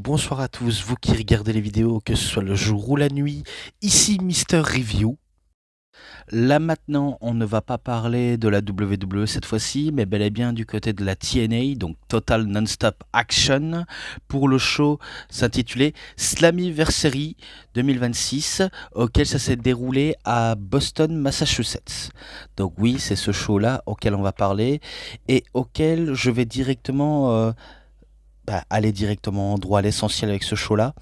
bonsoir à tous, vous qui regardez les vidéos, que ce soit le jour ou la nuit, ici Mister Review. Là maintenant, on ne va pas parler de la WWE cette fois-ci, mais bel et bien du côté de la TNA, donc Total Non-Stop Action, pour le show s'intitulait Slammiversary 2026, auquel ça s'est déroulé à Boston, Massachusetts. Donc oui, c'est ce show-là auquel on va parler, et auquel je vais directement... aller directement droit à l'essentiel avec ce show-là.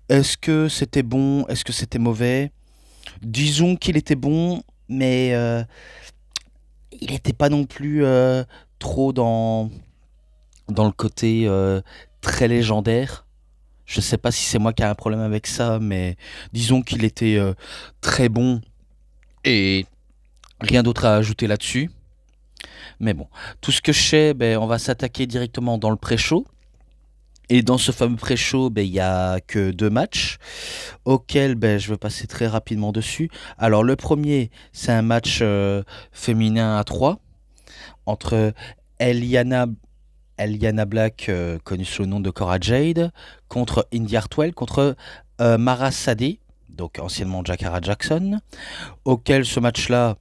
Est-ce que c'était bon? Est-ce que c'était mauvais? Disons qu'il était bon, mais il n'était pas non plus trop dans le côté très légendaire. Je sais pas si c'est moi qui ai un problème avec ça, mais disons qu'il était très bon et rien d'autre à ajouter là-dessus. Mais bon, tout ce que je sais, on va s'attaquer directement dans le pré-show. Et dans ce fameux pré-show, il n'y a que 2 matchs auxquels je vais passer très rapidement dessus. Alors le premier, c'est un match féminin à 3 entre Eliana Black, connue sous le nom de Cora Jade, contre Indy Hartwell, contre Mara Sadeh, donc anciennement Jakara Jackson, auquel ce match-là,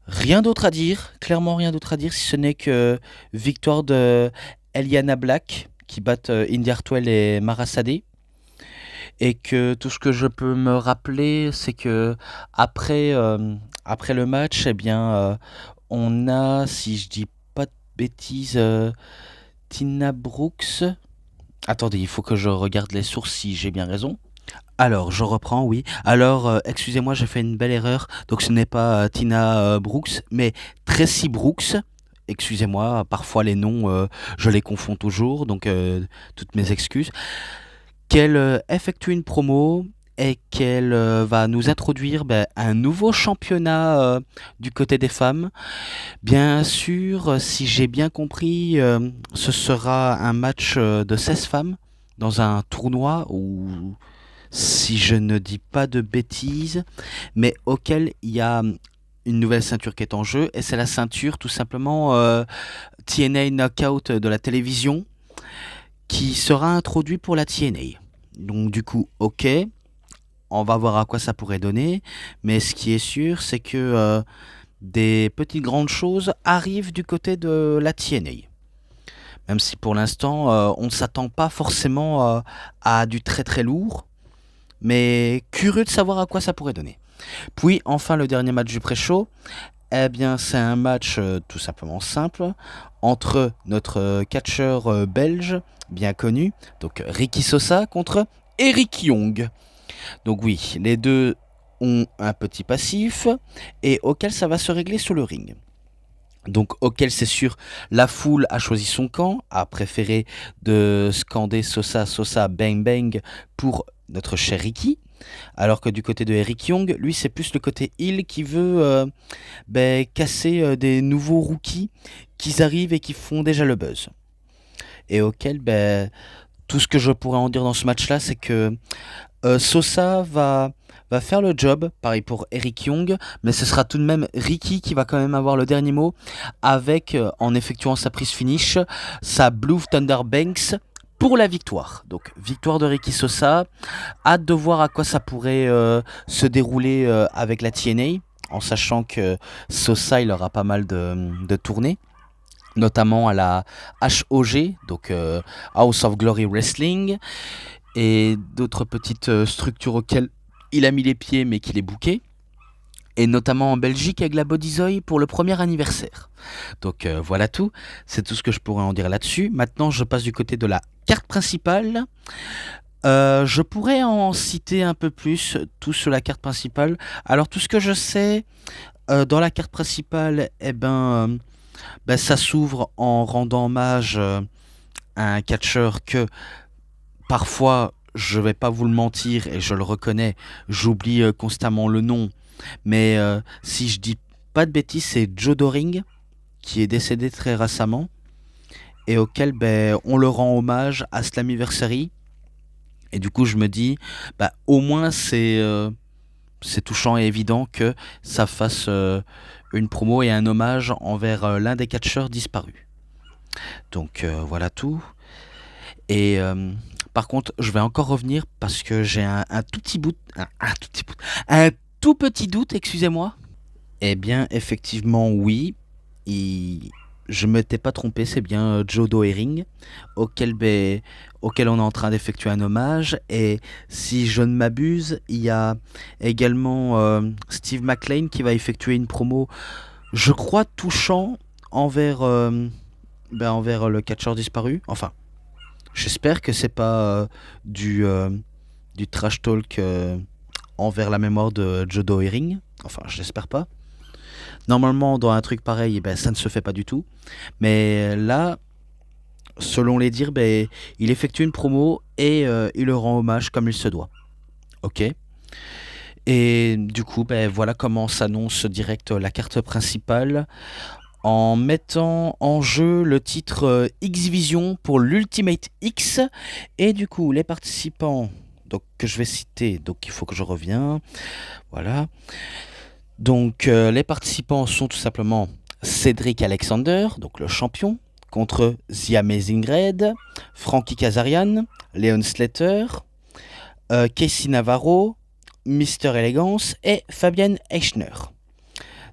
rien d'autre à dire, clairement rien d'autre à dire, si ce n'est que victoire de Eliana Black, qui battent Indy Hartwell et Mara Sadeh. Et que tout ce que je peux me rappeler, c'est que après le match, on a, si je dis pas de bêtises, Tina Brooks. Attendez, il faut que je regarde les sources si j'ai bien raison. Alors, je reprends, oui. Alors, excusez-moi, j'ai fait une belle erreur. Donc, ce n'est pas Tina Brooks, mais Tracy Brooks. Excusez-moi, parfois les noms, je les confonds toujours, donc toutes mes excuses. Qu'elle effectue une promo et qu'elle va nous introduire un nouveau championnat du côté des femmes. Bien sûr, si j'ai bien compris, ce sera un match de 16 femmes dans un tournoi où, si je ne dis pas de bêtises, mais auquel il y a une nouvelle ceinture qui est en jeu, et c'est la ceinture tout simplement TNA Knockout de la télévision qui sera introduit pour la TNA. Donc du coup, ok, on va voir à quoi ça pourrait donner, mais ce qui est sûr, c'est que des petites grandes choses arrivent du côté de la TNA. Même si pour l'instant, on ne s'attend pas forcément à du très très lourd, mais curieux de savoir à quoi ça pourrait donner. Puis enfin, le dernier match du pré-show, c'est un match tout simplement simple entre notre catcheur belge bien connu, donc Ricky Sosa contre Eric Young. Donc oui, les deux ont un petit passif et auquel ça va se régler sous le ring. Donc auquel c'est sûr, la foule a choisi son camp, a préféré de scander Sosa, Sosa, bang bang pour notre cher Ricky. Alors que du côté de Eric Young, lui c'est plus le côté heel qui veut casser des nouveaux rookies qui arrivent et qui font déjà le buzz. Et auquel tout ce que je pourrais en dire dans ce match-là, c'est que Sosa va faire le job, pareil pour Eric Young, mais ce sera tout de même Ricky qui va quand même avoir le dernier mot avec, en effectuant sa prise finish, sa Blue Thunder Banks pour la victoire. Donc victoire de Ricky Sosa, hâte de voir à quoi ça pourrait se dérouler avec la TNA, en sachant que Sosa il aura pas mal de tournées, notamment à la HOG, donc House of Glory Wrestling, et d'autres petites structures auxquelles il a mis les pieds mais qu'il est booké, et notamment en Belgique avec la Bodyzoy pour le premier anniversaire. Donc voilà tout, c'est tout ce que je pourrais en dire là-dessus. Maintenant je passe du côté de la carte principale. Je pourrais en citer un peu plus, tout sur la carte principale. Alors tout ce que je sais dans la carte principale, ça s'ouvre en rendant hommage à un catcheur que parfois, je vais pas vous le mentir et je le reconnais, j'oublie constamment le nom, mais si je dis pas de bêtises, c'est Joe Doring qui est décédé très récemment et auquel on le rend hommage à Slammiversary. Et du coup, je me dis, au moins c'est touchant et évident que ça fasse une promo et un hommage envers l'un des catcheurs disparus. Donc voilà tout. Et Par contre, je vais encore revenir parce que j'ai un tout petit bout, un tout petit doute, excusez-moi. Eh bien, effectivement, oui. Il- Je ne m'étais pas trompé, c'est bien Joe Doering, auquel, auquel on est en train d'effectuer un hommage. Et si je ne m'abuse, il y a également Steve McLean qui va effectuer une promo, je crois, touchant envers, envers le catcheur disparu. Enfin, j'espère que c'est pas du, euh, du trash talk envers la mémoire de Joe Doering. Enfin, j'espère pas. Normalement, dans un truc pareil, eh ben, ça ne se fait pas du tout. Mais là, selon les dires, il effectue une promo et il le rend hommage comme il se doit. Ok. Et du coup, voilà comment s'annonce direct la carte principale en mettant en jeu le titre X-Vision pour l'Ultimate X. Et du coup, les participants donc, que je vais citer, donc il faut que je revienne. Voilà. Donc les participants sont tout simplement Cédric Alexander, donc le champion, contre The Amazing Red, Frankie Kazarian, Leon Slater, Casey Navarro, Mister Elegance et Fabian Eichner.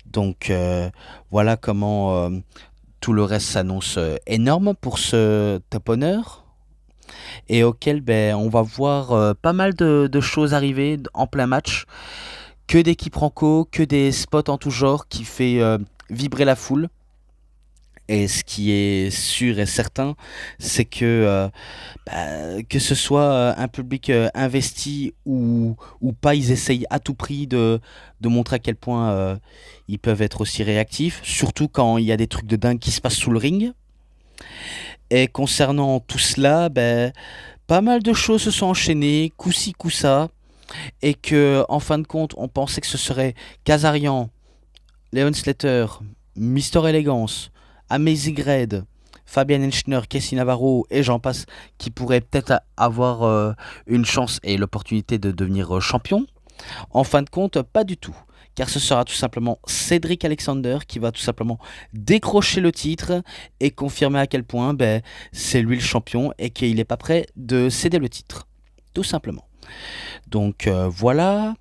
Donc voilà comment tout le reste s'annonce énorme pour ce top honneur et auquel on va voir pas mal de choses arriver en plein match. Que d'équipes ranco, que des spots en tout genre qui fait vibrer la foule. Et ce qui est sûr et certain, c'est que ce soit un public investi ou pas, ils essayent à tout prix de montrer à quel point ils peuvent être aussi réactifs, surtout quand il y a des trucs de dingue qui se passent sous le ring. Et concernant tout cela, pas mal de choses se sont enchaînées, coup-ci, coup-ça, et que en fin de compte, on pensait que ce serait Kazarian, Leon Slater, Mister Elegance, Amazing Red, Fabian Enschner, Casey Navarro et j'en passe qui pourraient peut-être avoir une chance et l'opportunité de devenir champion. En fin de compte, pas du tout. Car ce sera tout simplement Cédric Alexander qui va tout simplement décrocher le titre et confirmer à quel point c'est lui le champion et qu'il n'est pas prêt de céder le titre. Tout simplement. Donc voilà.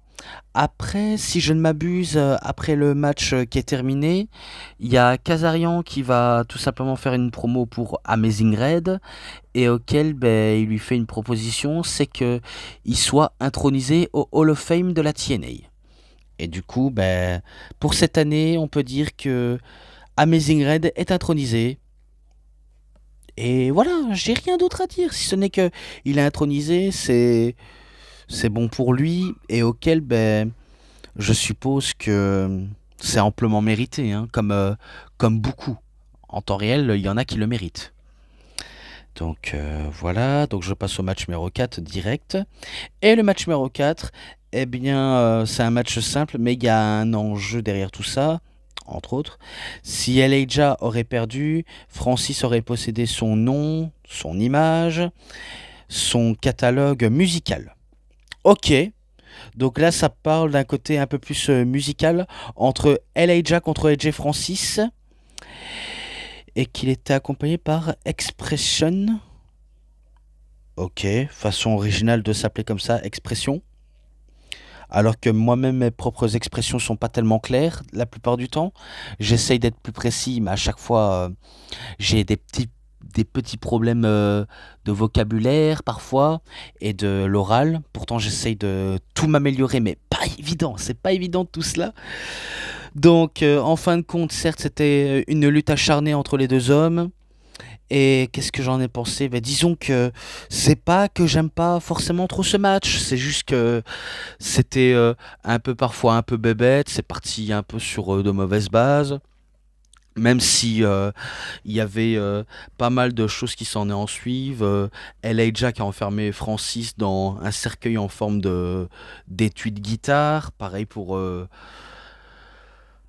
Après, si je ne m'abuse, après le match qui est terminé, il y a Kazarian qui va tout simplement faire une promo pour Amazing Red et auquel il lui fait une proposition, c'est que il soit intronisé au Hall of Fame de la TNA. Et du coup, pour cette année, on peut dire que Amazing Red est intronisé. Et voilà, j'ai rien d'autre à dire, si ce n'est que il est intronisé, c'est bon pour lui et auquel je suppose que c'est amplement mérité, hein, comme beaucoup. En temps réel, il y en a qui le méritent. Donc voilà, donc je passe au match numéro 4 direct. Et le match numéro 4, eh bien, c'est un match simple, mais il y a un enjeu derrière tout ça, entre autres. Si Elijah aurait perdu, Francis aurait possédé son nom, son image, son catalogue musical. Ok, donc là, ça parle d'un côté un peu plus musical entre Elijah contre AJ Francis et qu'il était accompagné par Expression. Ok, façon originale de s'appeler comme ça, Expression. Alors que moi-même, mes propres expressions sont pas tellement claires la plupart du temps. J'essaye d'être plus précis, mais à chaque fois, j'ai des petits problèmes de vocabulaire parfois et de l'oral. Pourtant, j'essaye de tout m'améliorer, mais pas évident. C'est pas évident tout cela. Donc, en fin de compte, certes, c'était une lutte acharnée entre les deux hommes. Et qu'est-ce que j'en ai pensé? Disons que c'est pas que j'aime pas forcément trop ce match, c'est juste que c'était un peu parfois un peu bébête, c'est parti un peu sur de mauvaises bases. Même si il y avait pas mal de choses qui s'en est en suivent. Elijah qui a enfermé Francis dans un cercueil en forme d'étui de guitare. Pareil pour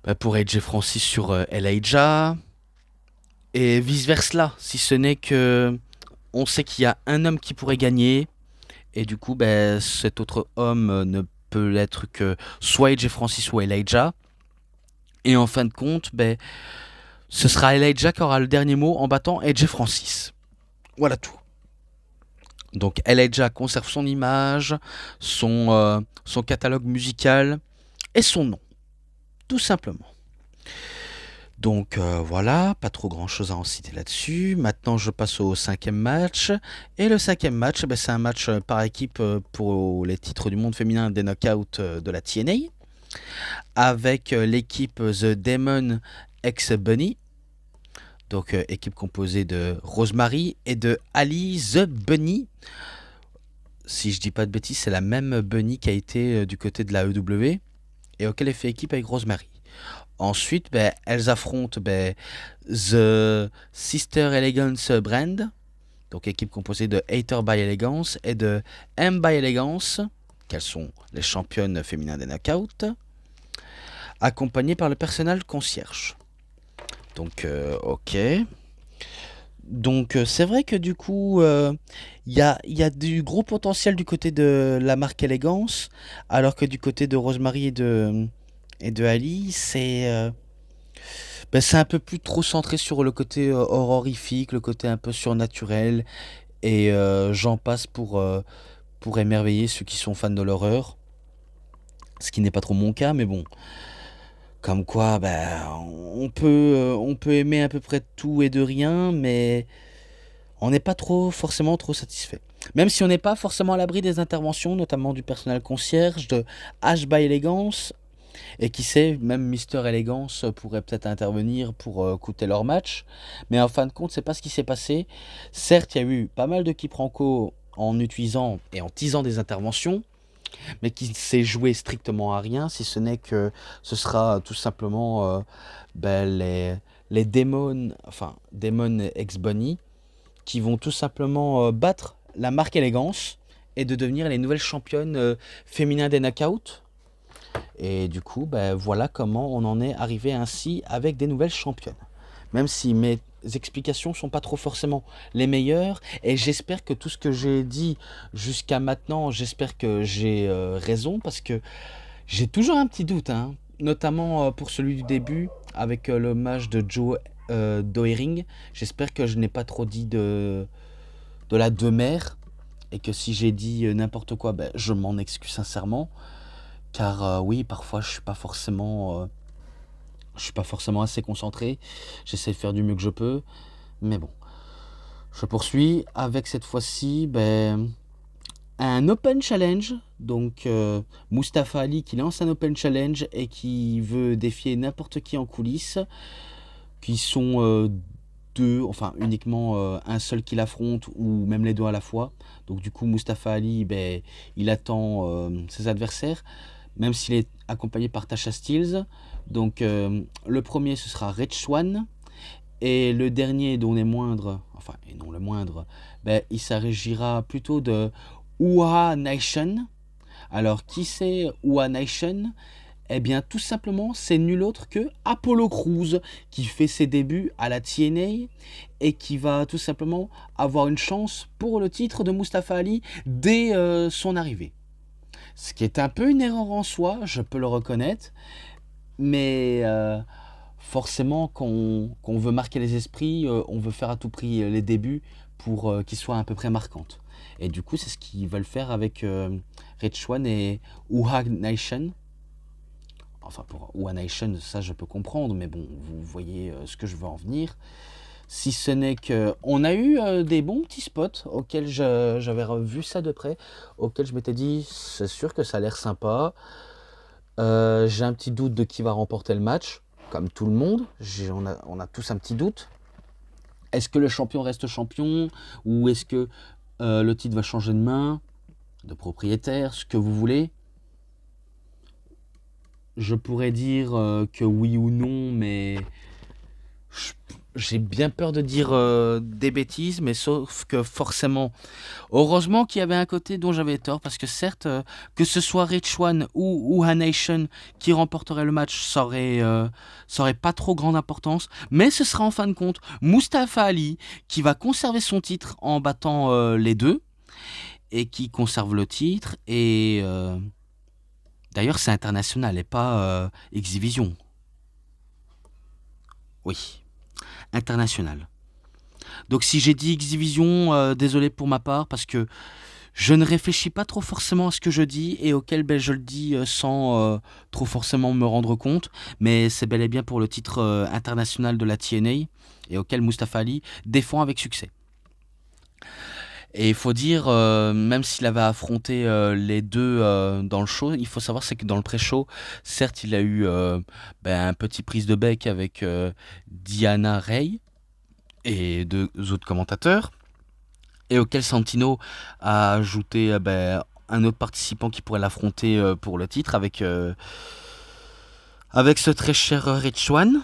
AJ Francis sur Elijah. Et vice-versa, si ce n'est que on sait qu'il y a un homme qui pourrait gagner. Et du coup, cet autre homme ne peut être que soit AJ Francis ou Elijah. Et en fin de compte, ce sera Elijah qui aura le dernier mot en battant AJ Francis. Voilà tout. Donc Elijah conserve son image, son catalogue musical et son nom, tout simplement. Donc voilà, pas trop grand chose à en citer là-dessus. Maintenant je passe au cinquième match. Et le cinquième match, c'est un match par équipe pour les titres du monde féminin des knockouts de la TNA. Avec l'équipe The Demon X Bunny. Donc équipe composée de Rosemary et de Ali The Bunny. Si je dis pas de bêtises, c'est la même Bunny qui a été du côté de la EW et auquel elle fait équipe avec Rosemary. Ensuite, elles affrontent The Sister Elegance Brand, donc équipe composée de Hater by Elegance et de M by Elegance, qu'elles sont les championnes féminines des knockouts, accompagnées par le personnel concierge. Donc, ok. Donc, c'est vrai que du coup, il y a du gros potentiel du côté de la marque Elegance, alors que du côté de Rosemary et de Ali, c'est un peu plus trop centré sur le côté horrifique, le côté un peu surnaturel, et j'en passe pour émerveiller ceux qui sont fans de l'horreur, ce qui n'est pas trop mon cas, mais bon, comme quoi, on peut aimer à peu près tout et de rien, mais on n'est pas forcément trop satisfait. Même si on n'est pas forcément à l'abri des interventions, notamment du personnel concierge, de H by Elegance, et qui sait, même Mister Elegance pourrait peut-être intervenir pour coûter leur match. Mais en fin de compte, c'est pas ce qui s'est passé. Certes, il y a eu pas mal de quiproquos en utilisant et en teasant des interventions, mais qui s'est joué strictement à rien, si ce n'est que ce sera tout simplement les démons, enfin Demon X Bunny, qui vont tout simplement battre la marque Élégance et de devenir les nouvelles championnes féminines des knockouts. Et du coup, voilà comment on en est arrivé ainsi avec des nouvelles championnes. Même si mes explications sont pas trop forcément les meilleures, et j'espère que tout ce que j'ai dit jusqu'à maintenant, j'espère que j'ai raison, parce que j'ai toujours un petit doute, hein, notamment pour celui du début, avec le match de Joe Doering. J'espère que je n'ai pas trop dit de la demeure, et que si j'ai dit n'importe quoi, je m'en excuse sincèrement. Car oui, parfois je suis pas forcément assez concentré. J'essaie de faire du mieux que je peux, mais bon. Je poursuis avec cette fois-ci un Open Challenge. Donc Mustafa Ali qui lance un Open Challenge et qui veut défier n'importe qui en coulisses, qui sont deux, enfin uniquement un seul qui l'affronte ou même les deux à la fois. Donc du coup Mustafa Ali, il attend ses adversaires, même s'il est accompagné par Tasha Steelz. Donc le premier ce sera Red Swan, et le dernier dont les moindres, enfin et non le moindre, il s'agira plutôt de Uha Nation. Alors qui c'est Uha Nation? Eh bien tout simplement c'est nul autre que Apollo Crews, qui fait ses débuts à la TNA et qui va tout simplement avoir une chance pour le titre de Mustafa Ali dès son arrivée. Ce qui est un peu une erreur en soi, je peux le reconnaître, mais forcément quand on veut marquer les esprits, on veut faire à tout prix les débuts pour qu'ils soient à peu près marquantes. Et du coup c'est ce qu'ils veulent faire avec Red Swan et Uha Nation. Enfin pour Uha Nation ça je peux comprendre, mais bon vous voyez ce que je veux en venir. Si ce n'est que on a eu des bons petits spots auxquels j'avais revu ça de près, auxquels je m'étais dit c'est sûr que ça a l'air sympa. J'ai un petit doute de qui va remporter le match, comme tout le monde. On a tous un petit doute. Est-ce que le champion reste champion, ou est-ce que le titre va changer de main, de propriétaire, ce que vous voulez? Je pourrais dire que oui ou non, mais j'ai bien peur de dire des bêtises, mais sauf que forcément, heureusement qu'il y avait un côté dont j'avais tort, parce que certes, que ce soit Rich One ou Uha Nation qui remporterait le match, ça aurait pas trop grande importance, mais ce sera en fin de compte Mustafa Ali qui va conserver son titre en battant les deux, et qui conserve le titre, et d'ailleurs c'est international et pas Exhibition. Oui, international. Donc si j'ai dit X-Division, désolé pour ma part, parce que je ne réfléchis pas trop forcément à ce que je dis et auquel je le dis sans trop forcément me rendre compte, mais c'est bel et bien pour le titre international de la TNA et auquel Mustafa Ali défend avec succès. Et il faut dire, même s'il avait affronté les deux dans le show, il faut savoir c'est que dans le pré-show, certes il a eu un petit prise de bec avec Diana Ray et deux autres commentateurs, et auquel Santino a ajouté un autre participant qui pourrait l'affronter pour le titre avec ce très cher Rich Swann.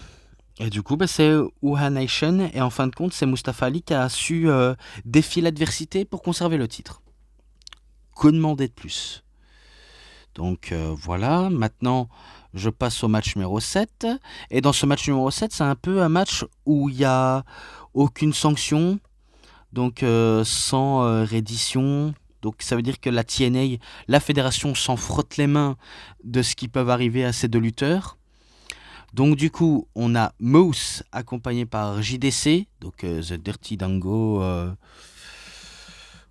Et du coup, c'est Uha Nation, et en fin de compte, c'est Mustafa Ali qui a su défier l'adversité pour conserver le titre. Que demander de plus? Donc voilà, maintenant je passe au match numéro 7. Et dans ce match numéro 7, c'est un peu un match où il n'y a aucune sanction, donc sans reddition. Donc ça veut dire que la TNA, la fédération, s'en frotte les mains de ce qui peut arriver à ces deux lutteurs. Donc du coup, on a Moose accompagné par JDC, donc The Dirty Dango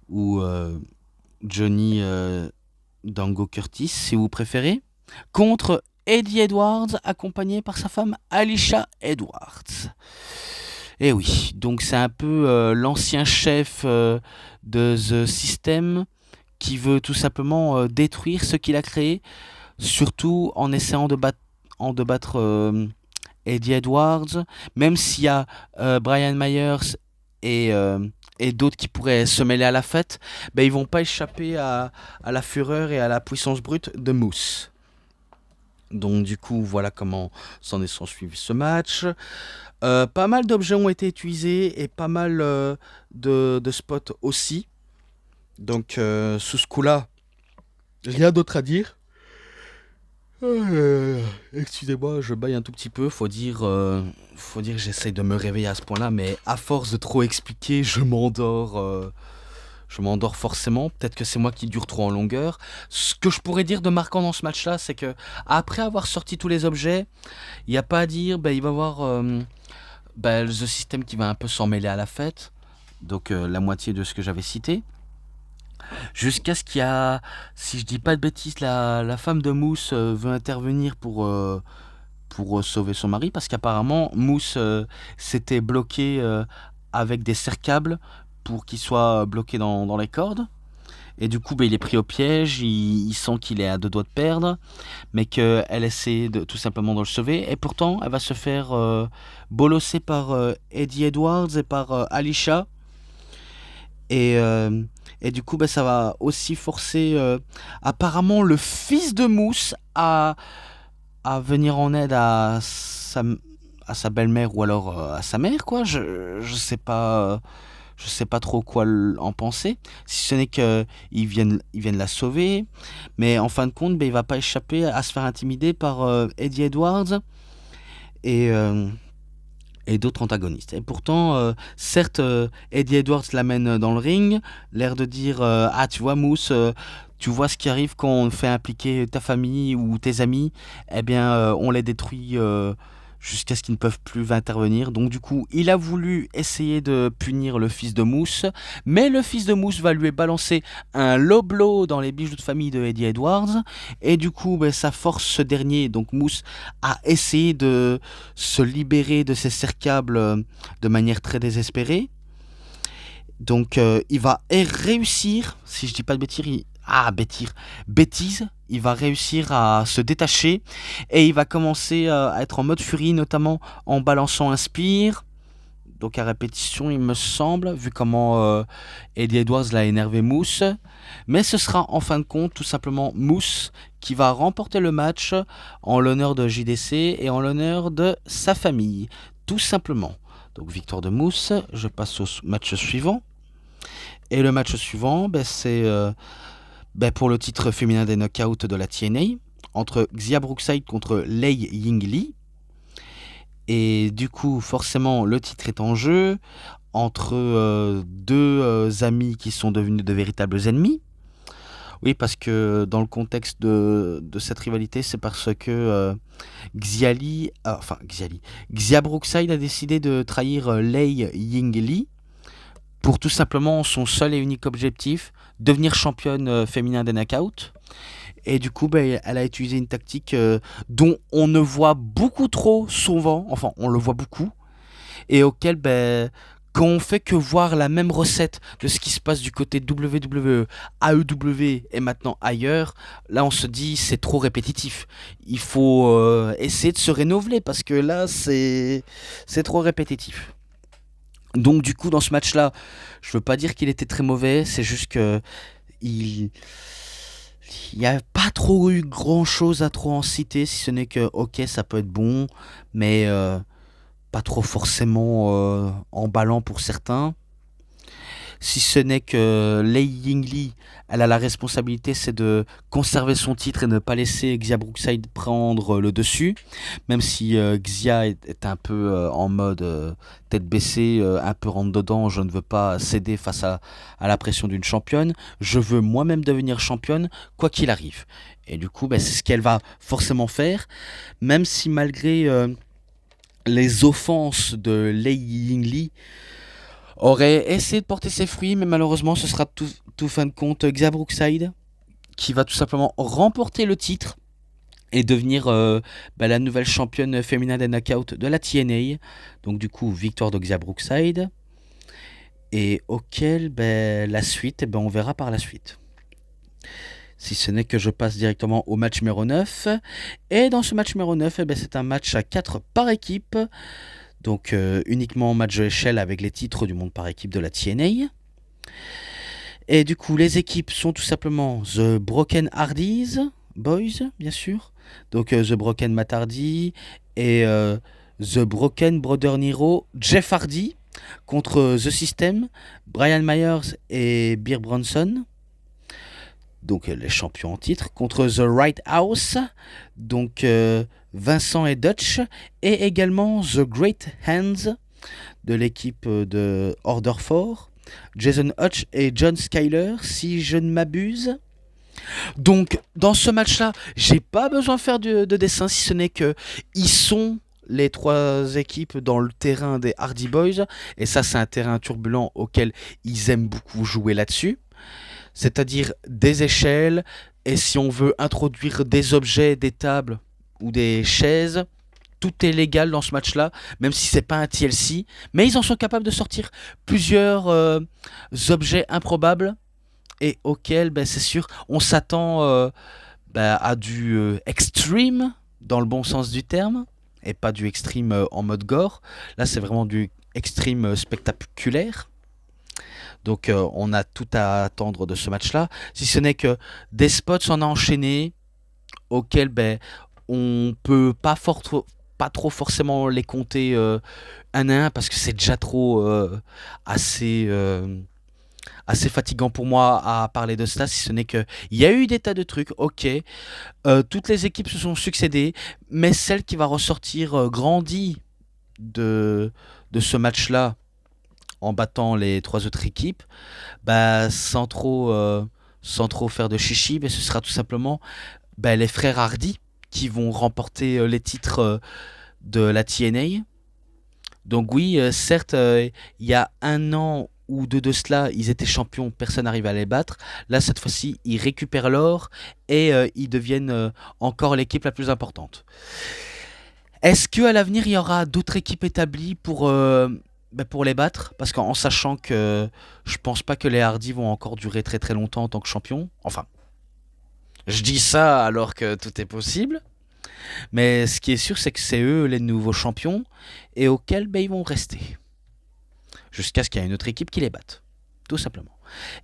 ou Johnny Dango Curtis, si vous préférez, contre Eddie Edwards accompagné par sa femme Alicia Edwards. Et oui, donc c'est un peu l'ancien chef de The System qui veut tout simplement détruire ce qu'il a créé, surtout en essayant de battre Eddie Edwards, même s'il y a Brian Myers et d'autres qui pourraient se mêler à la fête, ils vont pas échapper à la fureur et à la puissance brute de Moose. Donc du coup, voilà comment s'en est suivi ce match. Pas mal d'objets ont été utilisés et pas mal de spots aussi. Donc sous ce coup-là, rien d'autre à dire. Excusez-moi, je baille un tout petit peu. Faut dire que j'essaye de me réveiller à ce point-là, mais à force de trop expliquer, je m'endors. Je m'endors forcément. Peut-être que c'est moi qui dure trop en longueur. Ce que je pourrais dire de marquant dans ce match-là, c'est que après avoir sorti tous les objets, il n'y a pas à dire. Il va y avoir The System qui va un peu s'en mêler à la fête. Donc la moitié de ce que j'avais cité. Jusqu'à ce qu'il y a, si je dis pas de bêtises, la femme de Moose veut intervenir pour sauver son mari, parce qu'apparemment Moose s'était bloqué avec des serre-câbles pour qu'il soit bloqué dans les cordes. Et du coup, il est pris au piège, il sent qu'il est à deux doigts de perdre, mais qu'elle essaie tout simplement de le sauver. Et pourtant, elle va se faire bolosser par Eddie Edwards et par Alicia. Et du coup, ça va aussi forcer apparemment le fils de Moose à venir en aide à sa belle-mère ou alors à sa mère, quoi. Je sais pas. Je sais pas trop quoi en penser, si ce n'est qu'ils viennent la sauver, mais en fin de compte, il va pas échapper à se faire intimider par Eddie Edwards et d'autres antagonistes. Et pourtant, certes, Eddie Edwards l'amène dans le ring, l'air de dire ah, tu vois, Moose, tu vois ce qui arrive quand on fait impliquer ta famille ou tes amis, eh bien, on les détruit jusqu'à ce qu'ils ne peuvent plus intervenir. Donc du coup, il a voulu essayer de punir le fils de Moose, mais le fils de Moose va lui balancer un low blow dans les bijoux de famille de Eddie Edwards, et du coup, ça force ce dernier, donc Moose, à essayer de se libérer de ses cercles de manière très désespérée. Donc il va réussir, si je dis pas de bêtise, il va réussir à se détacher et il va commencer à être en mode furie, notamment en balançant un spear. Donc à répétition, il me semble, vu comment Eddie Edwards l'a énervé Moose. Mais ce sera en fin de compte tout simplement Moose qui va remporter le match en l'honneur de JDC et en l'honneur de sa famille, tout simplement. Donc victoire de Moose, je passe au match suivant. Et le match suivant, c'est pour le titre féminin des knockouts de la TNA, entre Xia Brookside contre Lei Ying Lee. Et du coup, forcément, le titre est en jeu entre deux amis qui sont devenus de véritables ennemis. Oui, parce que dans le contexte de cette rivalité, c'est parce que Xia Brookside a décidé de trahir Lei Ying Lee pour tout simplement son seul et unique objectif, devenir championne féminin des knockouts. Et du coup, ben, elle a utilisé une tactique dont on ne voit beaucoup trop souvent, enfin on le voit beaucoup, et auquel, ben, quand on fait que voir la même recette de ce qui se passe du côté WWE, AEW et maintenant ailleurs, là on se dit c'est trop répétitif. Il faut essayer de se rénover parce que là c'est trop répétitif. Donc du coup dans ce match-là, je veux pas dire qu'il était très mauvais, c'est juste que il il n'y a pas trop eu grand chose à trop en citer, si ce n'est que ok ça peut être bon, mais pas trop forcément emballant pour certains. Si ce n'est que Lei Yingli, elle a la responsabilité, c'est de conserver son titre et ne pas laisser Xia Brookside prendre le dessus. Même si Xia est un peu en mode tête baissée, un peu rentre dedans, je ne veux pas céder face à la pression d'une championne. Je veux moi-même devenir championne, quoi qu'il arrive. Et du coup, ben, c'est ce qu'elle va forcément faire, même si malgré les offenses de Lei Yingli, aurait essayé de porter ses fruits, mais malheureusement, ce sera tout fin de compte Xia Brookside qui va tout simplement remporter le titre et devenir bah, la nouvelle championne féminin des knockouts de la TNA. Donc du coup, victoire de Xia Brookside. Et auquel bah, la suite, bah, on verra par la suite. Si ce n'est que je passe directement au match numéro 9. Et dans ce match numéro 9, bah, c'est un match à 4 par équipe. Donc uniquement match de échelle avec les titres du monde par équipe de la TNA. Et du coup, les équipes sont tout simplement The Broken Hardys, Boys, bien sûr. Donc The Broken Matt Hardy et The Broken Brother Nero, Jeff Hardy contre The System, Brian Myers et Beer Bronson. Donc les champions en titre, contre The Right House, donc Vincent et Dutch, et également The Great Hands de l'équipe de Order 4, Jason Hutch et John Skyler, si je ne m'abuse. Donc dans ce match-là, j'ai pas besoin de faire de dessin, si ce n'est que ils sont les trois équipes dans le terrain des Hardy Boys, et ça c'est un terrain turbulent auquel ils aiment beaucoup jouer là-dessus. C'est-à-dire des échelles, et si on veut introduire des objets, des tables ou des chaises, tout est légal dans ce match-là, même si c'est pas un TLC, mais ils en sont capables de sortir plusieurs objets improbables et auxquels, ben, c'est sûr, on s'attend ben, à du extreme dans le bon sens du terme, et pas du extreme en mode gore. Là, c'est vraiment du extreme spectaculaire. Donc on a tout à attendre de ce match-là, si ce n'est que des spots en a enchaîné auxquels ben, on peut pas trop forcément les compter un à un parce que c'est déjà trop assez, assez fatigant pour moi à parler de ça, si ce n'est que il y a eu des tas de trucs, ok, toutes les équipes se sont succédées, mais celle qui va ressortir grandie de ce match-là en battant les trois autres équipes, bah, sans trop faire de chichi, mais ce sera tout simplement bah, les frères Hardy qui vont remporter les titres de la TNA. Donc oui, certes, il y a un an ou deux de cela, ils étaient champions, personne n'arrive à les battre. Là, cette fois-ci, ils récupèrent l'or et ils deviennent encore l'équipe la plus importante. Est-ce qu'à l'avenir, il y aura d'autres équipes établies pour les battre? Parce qu'en sachant que je pense pas que les Hardy vont encore durer très très longtemps en tant que champions. Enfin, je dis ça alors que tout est possible. Mais ce qui est sûr, c'est que c'est eux les nouveaux champions et auxquels ben, ils vont rester. Jusqu'à ce qu'il y ait une autre équipe qui les batte. Tout simplement.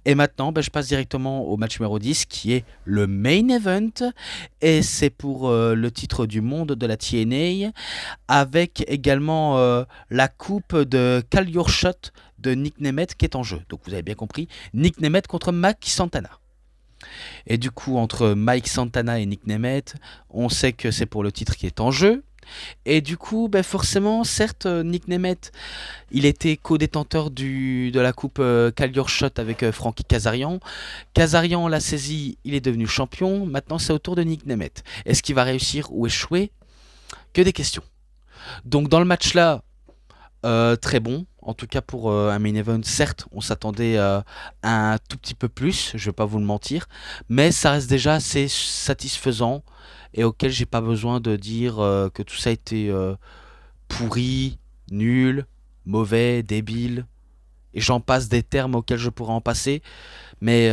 Et maintenant, ben, je passe directement au match numéro 10 qui est le main event. Et c'est pour le titre du monde de la TNA. Avec également la coupe de Call Your Shot de Nick Nemeth qui est en jeu. Donc vous avez bien compris, Nick Nemeth contre Mike Santana. Et du coup, entre Mike Santana et Nick Nemeth, on sait que c'est pour le titre qui est en jeu. Et du coup, ben forcément, certes, Nick Nemeth, il était co-détenteur de la coupe Call Your Shot avec Frankie Kazarian. Kazarian l'a saisi, il est devenu champion. Maintenant, c'est au tour de Nick Nemeth. Est-ce qu'il va réussir ou échouer? Que des questions. Donc dans le match là, très bon. En tout cas pour un main event, certes, on s'attendait à un tout petit peu plus, je vais pas vous le mentir, mais ça reste déjà assez satisfaisant et auquel j'ai pas besoin de dire que tout ça a été pourri, nul, mauvais, débile, et j'en passe des termes auxquels je pourrais en passer. Mais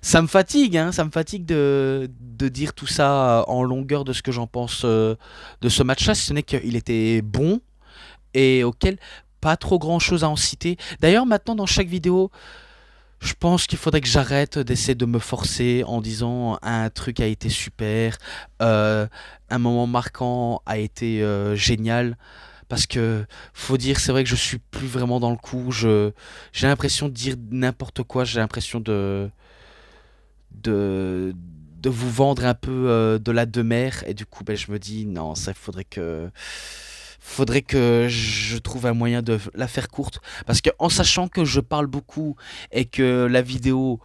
ça me fatigue, hein, ça me fatigue de dire tout ça en longueur de ce que j'en pense de ce match-là, si ce n'est qu'il était bon et auquel pas trop grand-chose à en citer. D'ailleurs, maintenant, dans chaque vidéo, je pense qu'il faudrait que j'arrête d'essayer de me forcer en disant un truc a été super, un moment marquant a été génial. Parce que faut dire, c'est vrai que je suis plus vraiment dans le coup. J'ai l'impression de dire n'importe quoi. J'ai l'impression de, de vous vendre un peu de la demeure. Et du coup, ben, je me dis, non, ça faudrait que je trouve un moyen de la faire courte. Parce que en sachant que je parle beaucoup et que la vidéo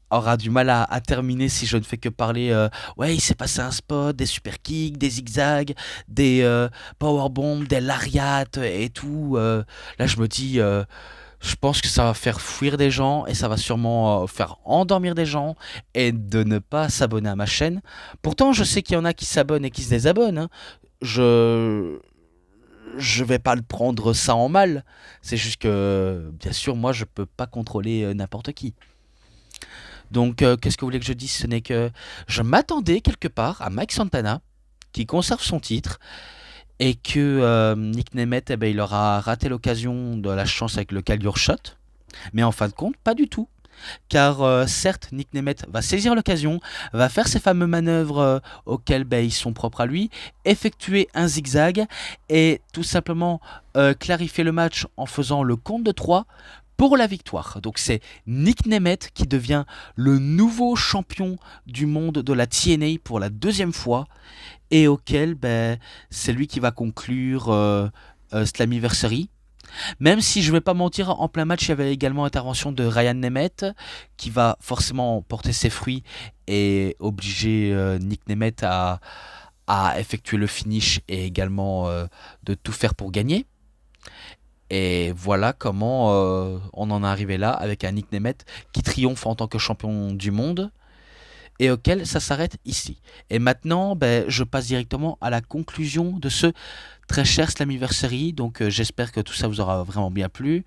aura du mal à terminer si je ne fais que parler ouais, il s'est passé un spot, des super kicks, des zigzags, des powerbombs, des lariats et tout. Là, je me dis, je pense que ça va faire fuir des gens et ça va sûrement faire endormir des gens et de ne pas s'abonner à ma chaîne. Pourtant, je sais qu'il y en a qui s'abonnent et qui se désabonnent, hein. Je je vais pas le prendre ça en mal. C'est juste que, bien sûr, moi, je peux pas contrôler n'importe qui. Donc, qu'est-ce que vous voulez que je dise? Ce n'est que je m'attendais quelque part à Mike Santana, qui conserve son titre, et que Nick Nemeth, eh ben, il aura raté l'occasion de la chance avec le Callure Shot. Mais en fin de compte, pas du tout. Car certes, Nick Nemeth va saisir l'occasion, va faire ces fameuses manœuvres auxquelles ben, ils sont propres à lui, effectuer un zigzag et tout simplement clarifier le match en faisant le compte de 3 pour la victoire. Donc c'est Nick Nemeth qui devient le nouveau champion du monde de la TNA pour la deuxième fois et auquel ben, c'est lui qui va conclure Slammiversary. Même si je vais pas mentir, en plein match, il y avait également l'intervention de Ryan Nemeth qui va forcément porter ses fruits et obliger Nick Nemeth à effectuer le finish et également de tout faire pour gagner. Et voilà comment on en est arrivé là avec un Nick Nemeth qui triomphe en tant que champion du monde et auquel ça s'arrête ici. Et maintenant, ben, je passe directement à la conclusion de ce très cher Slammiversary. Donc j'espère que tout ça vous aura vraiment bien plu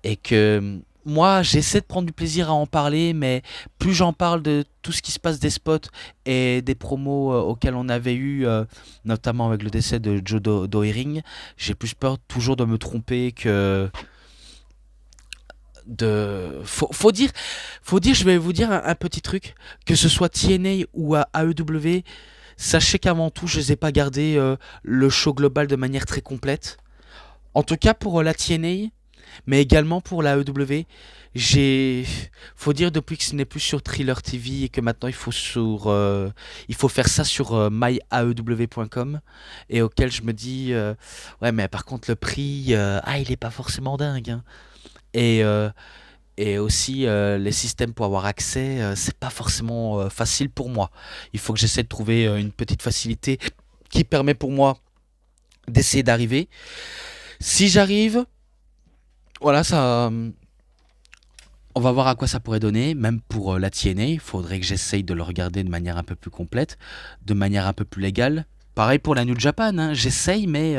et que moi j'essaie de prendre du plaisir à en parler, mais plus j'en parle de tout ce qui se passe des spots et des promos auxquels on avait eu, notamment avec le décès de Joe Doering, j'ai plus peur toujours de me tromper que faut dire, je vais vous dire un petit truc, que ce soit TNA ou à AEW, sachez qu'avant tout, je les ai pas gardés le show global de manière très complète. En tout cas pour la TNA, mais également pour la AEW, j'ai, faut dire depuis que ce n'est plus sur Thriller TV et que maintenant il faut faire ça sur myaew.com et auquel je me dis, ouais mais par contre le prix, il est pas forcément dingue, hein. Et et aussi, les systèmes pour avoir accès, c'est pas forcément facile pour moi. Il faut que j'essaie de trouver une petite facilité qui permet pour moi d'essayer d'arriver. Si j'arrive, voilà, ça, on va voir à quoi ça pourrait donner. Même pour la TNA, il faudrait que j'essaye de le regarder de manière un peu plus complète, de manière un peu plus légale. Pareil pour la New Japan, hein, j'essaye, mais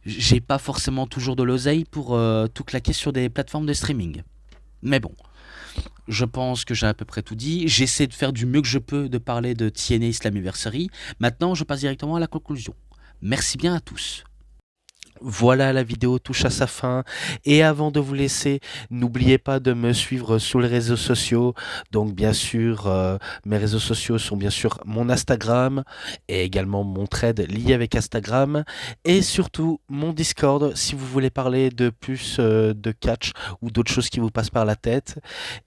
j'ai pas forcément toujours de l'oseille pour tout claquer sur des plateformes de streaming. Mais bon, je pense que j'ai à peu près tout dit. J'essaie de faire du mieux que je peux de parler de TNA Slammiversary. Maintenant, je passe directement à la conclusion. Merci bien à tous. Voilà, la vidéo touche à sa fin. Et avant de vous laisser, n'oubliez pas de me suivre sur les réseaux sociaux. Donc, bien sûr, mes réseaux sociaux sont bien sûr mon Instagram et également mon thread lié avec Instagram. Et surtout, mon Discord si vous voulez parler de plus de catch ou d'autres choses qui vous passent par la tête.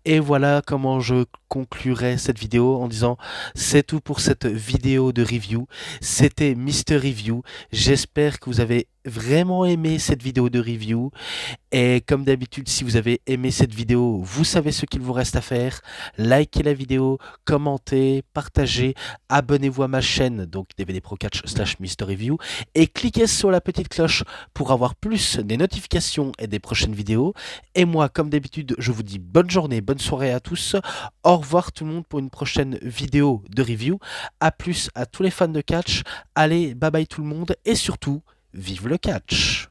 Et voilà comment je conclurai cette vidéo en disant c'est tout pour cette vidéo de review. C'était Mister Review. J'espère que vous avez vraiment aimé cette vidéo de review Et comme d'habitude, si vous avez aimé cette vidéo, vous savez ce qu'il vous reste à faire. Likez la vidéo, commentez, partagez, abonnez-vous à ma chaîne, donc DVD Pro Catch / Mister Review, et cliquez sur la petite cloche pour avoir plus des notifications et des prochaines vidéos. Et moi, comme d'habitude, je vous dis bonne journée, bonne soirée à tous. Au revoir tout le monde pour une prochaine vidéo de review. A plus à tous les fans de catch. Allez, bye bye tout le monde et surtout, vive le catch!